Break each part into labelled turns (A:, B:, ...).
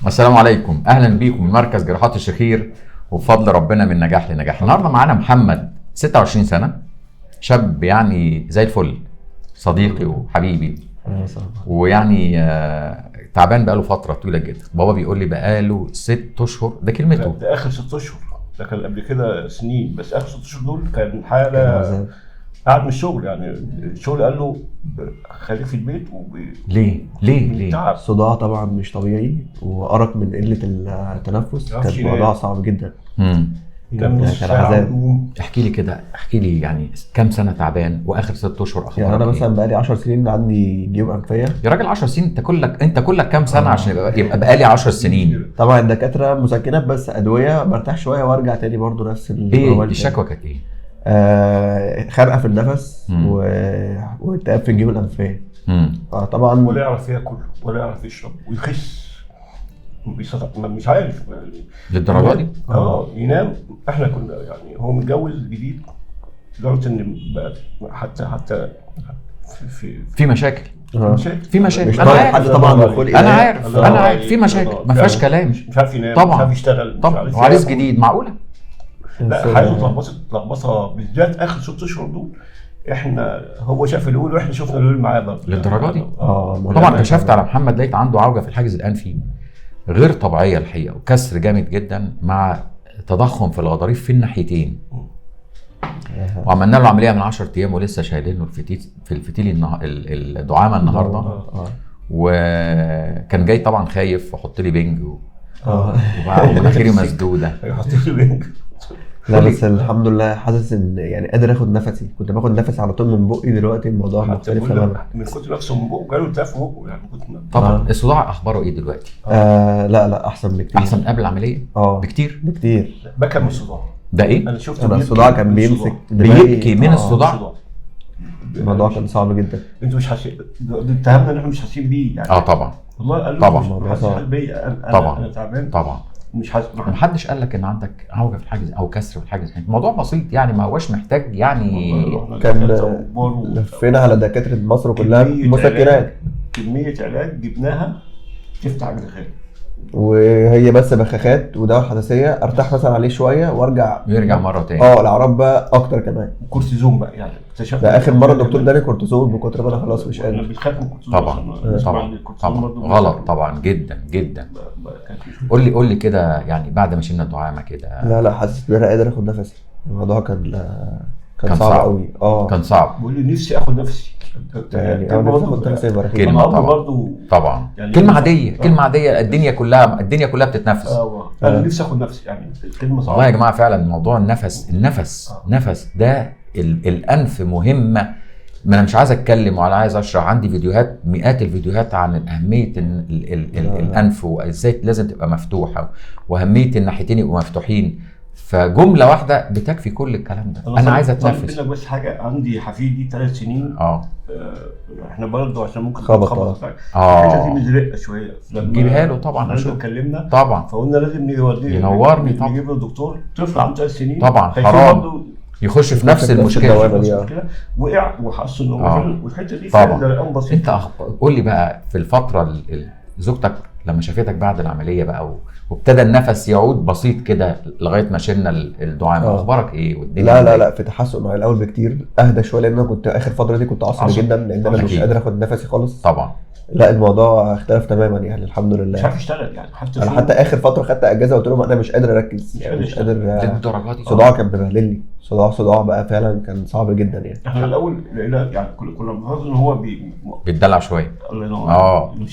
A: السلام عليكم، اهلا بيكم من مركز جراحات الشخير، وبفضل ربنا من نجاح لنجاح. النهارده معانا محمد 26 سنه، شاب يعني زي الفل، صديقي وحبيبي. ويعني تعبان بقاله فتره طويله جدا. بابا بيقول لي بقاله 6 اشهر، ده كلمته.
B: ده اخر 6 اشهر، ده كان قبل كده سنين، بس اخر 6 اشهر دول كان حاله قاعد من الشغل. يعني الشغل قال له خليك في البيت.
A: ليه
B: تعب.
C: صداع طبعا مش طبيعي، وأرق من قلة التنفس، كان الموضوع صعب جدا.
B: كان نص ساعة.
A: احكي لي كده، احكي لي يعني كام سنه تعبان واخر 6 اشهر اخبارك؟
C: يعني انا مثلا بقالي 10 سنين عندي جيوب انفيه.
A: يا راجل 10 سنين؟ انت كلك كام سنه عشان يبقى بقالي 10 سنين؟
C: طبعا الدكاتره مسكنات بس ادويه، برتاح شويه وارجع تاني برضو نفس
A: ايه الشكوى كانت ايه؟
C: خرقه في النفس والتهاب في الجيوب الانفيه.
B: طبعا ولا يعرف ياكل ولا يعرف يشرب ويخس، مش عارف
A: للدرجه دي.
B: ينام. احنا كنا يعني هو متجوز جديد لدرجه ان بقى حتى
A: في مشاكل. في مشاكل.
C: مش عارف طبعا.
A: انا عارف في مشاكل، ما فيهاش كلام.
B: مش عارف ينام،
A: طبعا
B: مش عارف يشتغل
A: طبعا. وعريس جديد، معقوله؟
B: لا، حياته تلخبطه بالذات اخر 6 اشهر دول. هو شاف الاول واحنا شفنا الاول معاه برضه
A: للدرجه دي. طبعا كشفت على محمد، لقيت عنده عوجه في الحاجز الانفي غير طبيعيه الحقيقه، وكسر جامد جدا مع تضخم في الغضاريف في الناحيتين. وعملنا له عمليه من 10 ايام، ولسه شايلين له الفتيل الدعامه النهارده. وكان جاي طبعا خايف وحط لي بنج ومناخيري مسدوده.
B: حط لي بنج.
C: لا بس الحمد لله، حاسس ان يعني قادر اخد نفسي. كنت باخد نفس على طول من بقي، دلوقتي الموضوع مختلف تماما.
B: من كنت نفسه من بقه جاله التهاب في بقه يعني. كنت
A: طبعا. الصداع اخباره ايه دلوقتي؟
C: لا احسن بكتير.
A: احسن قبل العمليه؟
C: بكتير.
B: بكى من الصداع.
A: ده ايه؟
B: انا شفت
C: الصداع كان بيمسك
A: بيبكي من الصداع.
C: الموضوع كان صعب جدا.
B: انتوا مش حاسين اتهمنا ان احنا مش حاسين بيه يعني.
A: طبعا
B: والله قال له
A: طبعا.
B: مش حاسس بيا.
A: طبعا
B: انا تعبان
A: طبعا.
B: مش حاسس.
A: محدش قال لك ان عندك عوجه في الحاجز او كسر في الحاجز؟ الموضوع بسيط يعني، ما هوش محتاج يعني.
C: كان لفينا على دكاتره مصر كلها مسكنات،
B: كميه علاج جبناها تفتح الخير،
C: وهي بس بخاخات ودواء حساسيه ارتاح مثلا عليه شويه
A: ويرجع مره تاني.
C: الاعراض بقى اكتر كمان.
B: كورتيزون بقى يعني اكتشفت.
C: ده اخر مره الدكتور اداني كورتيزون بكتر ما انا خلاص مش قادر.
B: بنخاف من الكورتيزون
A: طبعا غلط طبعا جدا جدا. قول لي كده يعني بعد ما شلنا الدعامه كده.
C: لا حاسس ان انا قادر اخد نفسي. الموضوع كان صعب قوي.
A: كان صعب.
B: بقول لي نفسي اخد نفسي
C: يعني
A: كلمه طبعا يعني كلمه عاديه، كلمه عاديه. الدنيا كلها بتتنفس.
B: انا نفسي اخد نفسي يعني. كلمه صعبه
A: والله يا جماعه. فعلا موضوع النفس نفس ده الانف مهمه. ما انا مش عايز اتكلم ولا عايز اشرح. عندي فيديوهات، مئات الفيديوهات عن اهميه الانف، وازاي لازم تبقى مفتوحه، واهميه الناحيتين يبقوا مفتوحين. فجمله واحده بتكفي كل الكلام ده. انا عايز اتنفس.
B: اقول لك بس حاجه. عندي حفيدي 3 سنين. احنا برضه عشان ممكن
C: خبط
B: الحته دي مزرقه شويه.
A: نجيبها له طبعا.
B: احنا اتكلمنا
A: طبعا،
B: فقلنا لازم نوديه
A: ينورني طبعا،
B: نجيب له دكتور. طفل عنده 3 سنين
A: طبعا، حرام يخش في نفس المشكله.
B: وقع وحس انه والحته دي
A: طبعا.
B: زرقان بسيط.
A: انت قول لي بقى، في الفتره زوجتك لما شافتك بعد العمليه بقى وابتدى النفس يعود بسيط كده لغايه ما شلنا الدعامه، اخبارك ايه والدنيا؟
C: لا في تحسن مع الاول بكتير، اهدى شويه، لان انا كنت اخر فتره دي كنت عصبي جدا، لان انا مش قادر اخد نفسي خالص.
A: طبعا.
C: لا الموضوع اختلف تماما يعني الحمد لله.
B: مش عارف اشتغل يعني.
C: حتى اخر فتره خدت اجازه وقلت لهم انا مش قادر اركز، مش قادر
A: للدرجه دي.
C: صداع كان بيبهدلني، صداع بقى فعلا كان صعب جدا يعني.
B: احنا الاول لقينا يعني كنا بنلاحظ ان هو
A: بيتدلع شويه.
B: الله ينور.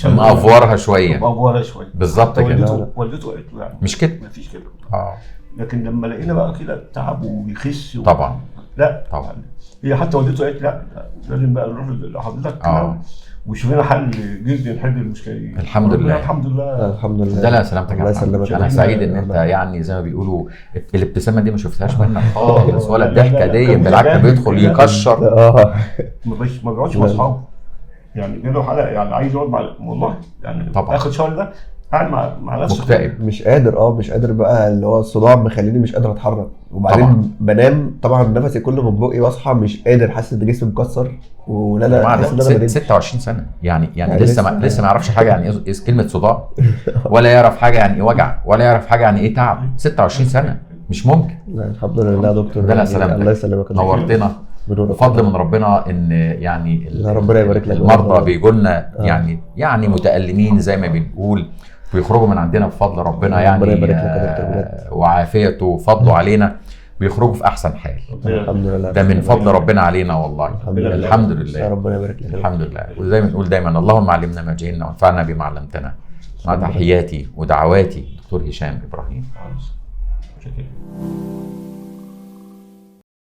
A: مأفورها شويه. بالظبط كده.
B: والدته قالت له يعني
A: مش كده،
B: مفيش كده.
A: لكن
B: لما لقينا بقى كده تعب وبيخس
A: طبعا.
B: لا
A: طبعا.
B: هي حتى والدته قالت لا لازم بقى نروح لحضرتك وشوف لنا حل جدي نحل المشكله دي.
A: الحمد لله.
B: الحمد لله.
A: ده لا سلامتك يا محمد. انا سعيد ان انت يعني زي ما بيقولوا الابتسامه دي ما شفتهاش منك خالص، ولا الضحكه دي. بالعكس بيدخل يكشر.
B: ما بيقعدش مع اصحابه يعني. جاله حلقه يعني عايز يقعد مع والله يعني. طبعا. اخر شهر ده قاعد مع نفسه
A: مكتئب.
C: مش قادر بقى، اللي هو الصداع مخليني مش قادر اتحرك، وبعدين
A: طبعاً.
C: بنام طبعا نفسي كله من بقي، واصحى مش قادر، حاسس ان جسمي مكسر، ولا
A: يا
C: لا
A: جماعة
C: حاسس ان
A: ده
C: انا بنام.
A: 26 سنه يعني
C: يعني
A: لسه ما يعرفش حاجه يعني ايه كلمه صداع، ولا يعرف حاجه يعني ايه وجع، ولا يعرف حاجه يعني ايه تعب. 26 سنه مش ممكن.
C: لا الحمد لله يا دكتور،
A: ربنا
C: يعني
A: يسلمك.
C: الله يسلمك يا دكتور.
A: نورتنا
C: بنورك.
A: بفضل من ربنا ان يعني
C: لا ربنا يبارك لك.
A: المرضى بيجوا لنا
C: آه.
A: يعني متألمين زي ما بنقول، ويخرجوا من عندنا بفضل ربنا يعني
C: ربنا يبارك لك يا دكتور بجد.
A: وعافيته وفضله علينا، بيخرجوا في احسن حال.
C: الحمد لله.
A: ده من فضل ربنا علينا والله.
C: الحمد لله.
A: الحمد
C: يا
A: لله.
C: ربنا يبارك لك.
A: الحمد لله. وزي ما بنقول دايما اللهم علمنا ما جهلنا وانفعنا بما علمتنا. مع تحياتي ودعواتي دكتور هشام ابراهيم.
B: شكرا.